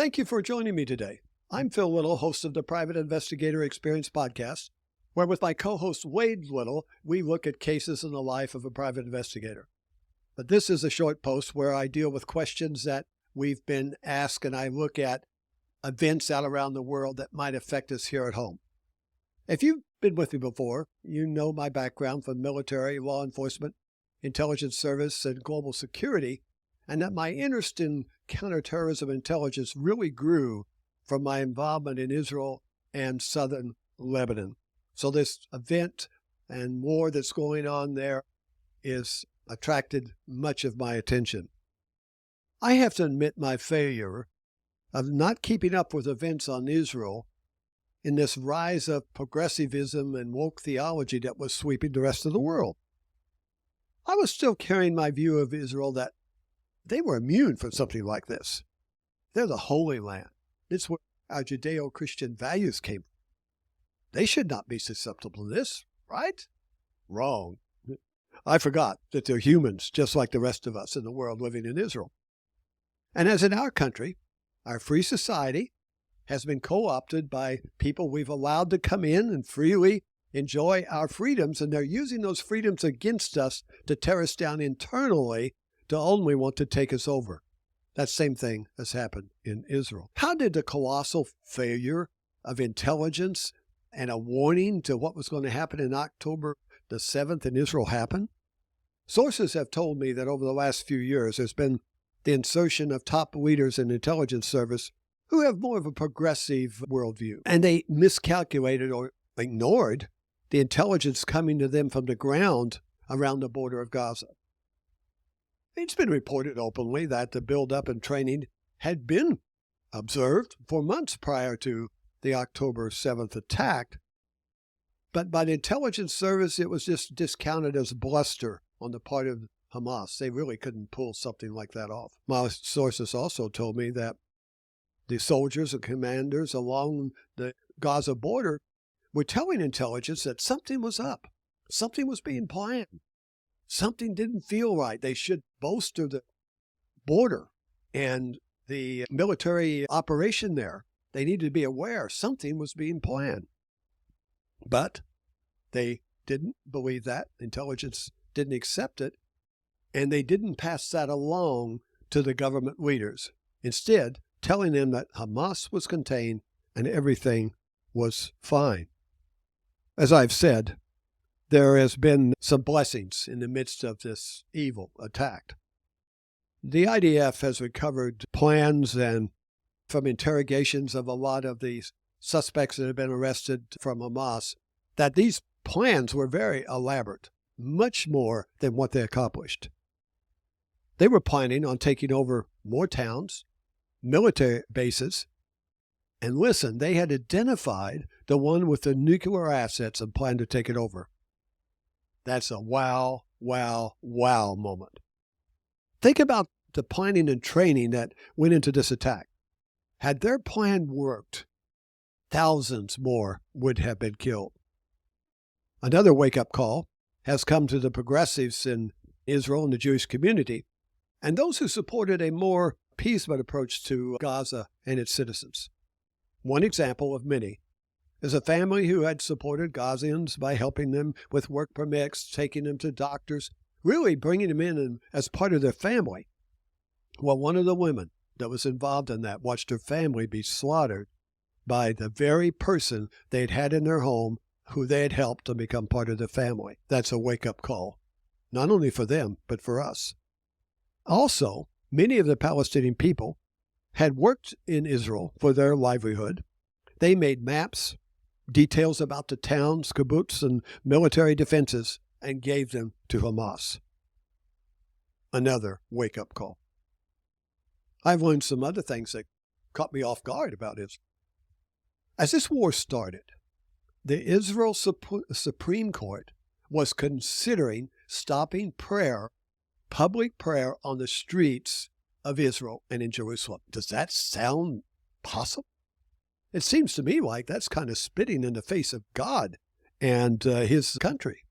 Thank you for joining me today. I'm Phil Little, host of the Private Investigator Experience podcast, where with my co-host Wade Little, we look at cases in the life of a private investigator. But this is a short post where I deal with questions that we've been asked, and I look at events out around the world that might affect us here at home. If you've been with me before, you know my background from military, law enforcement, intelligence service, and global security, and that my interest in counterterrorism intelligence really grew from my involvement in Israel and southern Lebanon. So this event and war that's going on there is attracted much of my attention. I have to admit my failure of not keeping up with events on Israel in this rise of progressivism and woke theology that was sweeping the rest of the world. I was still carrying my view of Israel that they were immune from something like this. They're the Holy Land. It's where our Judeo-Christian values came from. They should not be susceptible to this, right? Wrong. I forgot that they're humans, just like the rest of us in the world living in Israel. And as in our country, our free society has been co-opted by people we've allowed to come in and freely enjoy our freedoms, and they're using those freedoms against us to tear us down internally, to only want to take us over. That same thing has happened in Israel. How did the colossal failure of intelligence and a warning to what was going to happen in October the 7th in Israel happen? Sources have told me that over the last few years, there's been the insertion of top leaders in intelligence service who have more of a progressive worldview, and they miscalculated or ignored the intelligence coming to them from the ground around the border of Gaza. It's been reported openly that the buildup and training had been observed for months prior to the October 7th attack, but by the intelligence service, it was just discounted as bluster on the part of Hamas. They really couldn't pull something like that off. My sources also told me that the soldiers and commanders along the Gaza border were telling intelligence that something was up. Something was being planned. Something didn't feel right. They should bolster the border and the military operation there. They needed to be aware something was being planned. But they didn't believe that. Intelligence didn't accept it. And they didn't pass that along to the government leaders. Instead, telling them that Hamas was contained and everything was fine. As I've said, there has been some blessings in the midst of this evil attack. The IDF has recovered plans and from interrogations of a lot of these suspects that have been arrested from Hamas, that these plans were very elaborate, much more than what they accomplished. They were planning on taking over more towns, military bases, and listen, they had identified the one with the nuclear assets and planned to take it over. That's a wow, wow, wow moment. Think about the planning and training that went into this attack. Had their plan worked, thousands more would have been killed. Another wake-up call has come to the progressives in Israel and the Jewish community, and those who supported a more appeasement approach to Gaza and its citizens. One example of many is a family who had supported Gazians by helping them with work permits, taking them to doctors, really bringing them in as part of their family. Well, one of the women that was involved in that watched her family be slaughtered by the very person they'd had in their home who they had helped to become part of the family. That's a wake-up call, not only for them, but for us. Also, many of the Palestinian people had worked in Israel for their livelihood. They made maps, details about the towns, kibbutz, and military defenses, and gave them to Hamas. Another wake-up call. I've learned some other things that caught me off guard about Israel. As this war started, the Israel Supreme Court was considering stopping prayer, public prayer on the streets of Israel and in Jerusalem. Does that sound possible? It seems to me like that's kind of spitting in the face of God and his country.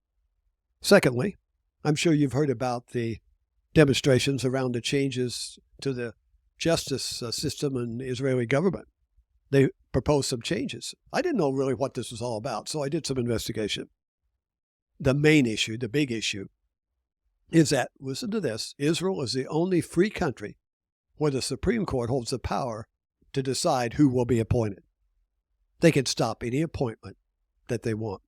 Secondly, I'm sure you've heard about the demonstrations around the changes to the justice system and Israeli government. They proposed some changes. I didn't know really what this was all about, so I did some investigation. The main issue, the big issue, is that, listen to this, Israel is the only free country where the Supreme Court holds the power to decide who will be appointed. They can stop any appointment that they want.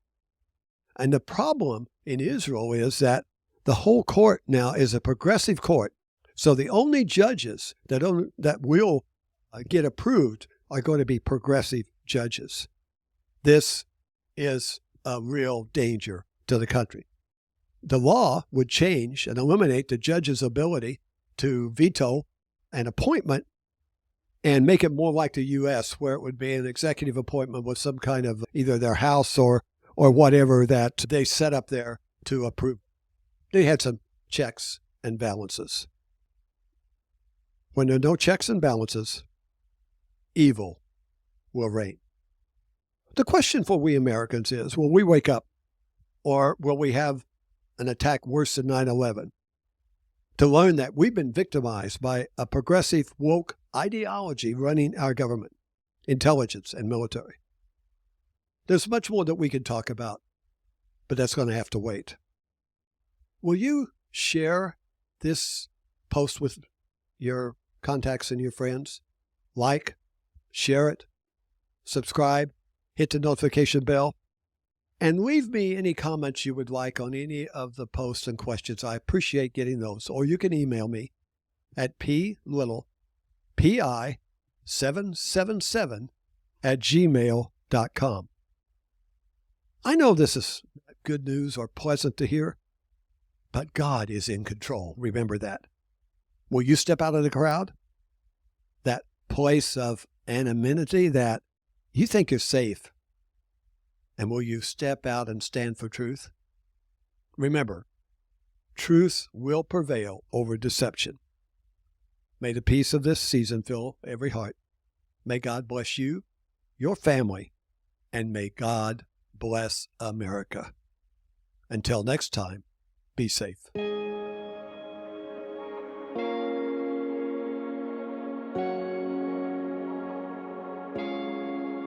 And the problem in Israel is that the whole court now is a progressive court. So the only judges that will get approved are going to be progressive judges. This is a real danger to the country. The law would change and eliminate the judge's ability to veto an appointment and make it more like the U.S., where it would be an executive appointment with some kind of either their house or whatever that they set up there to approve. They had some checks and balances. When there are no checks and balances, evil will reign. The question for we Americans is, will we wake up, or will we have an attack worse than 9/11, to learn that we've been victimized by a progressive woke ideology running our government, intelligence, and military? There's much more that we can talk about, but that's going to have to wait. Will you share this post with your contacts and your friends? Like, share it, subscribe, hit the notification bell, and leave me any comments you would like on any of the posts and questions. I appreciate getting those. Or you can email me at pi777@gmail.com. I know this is good news or pleasant to hear, but God is in control. Remember that. Will you step out of the crowd? That place of anonymity that you think you're safe. And will you step out and stand for truth? Remember, truth will prevail over deception. May the peace of this season fill every heart. May God bless you, your family, and may God bless America. Until next time, be safe.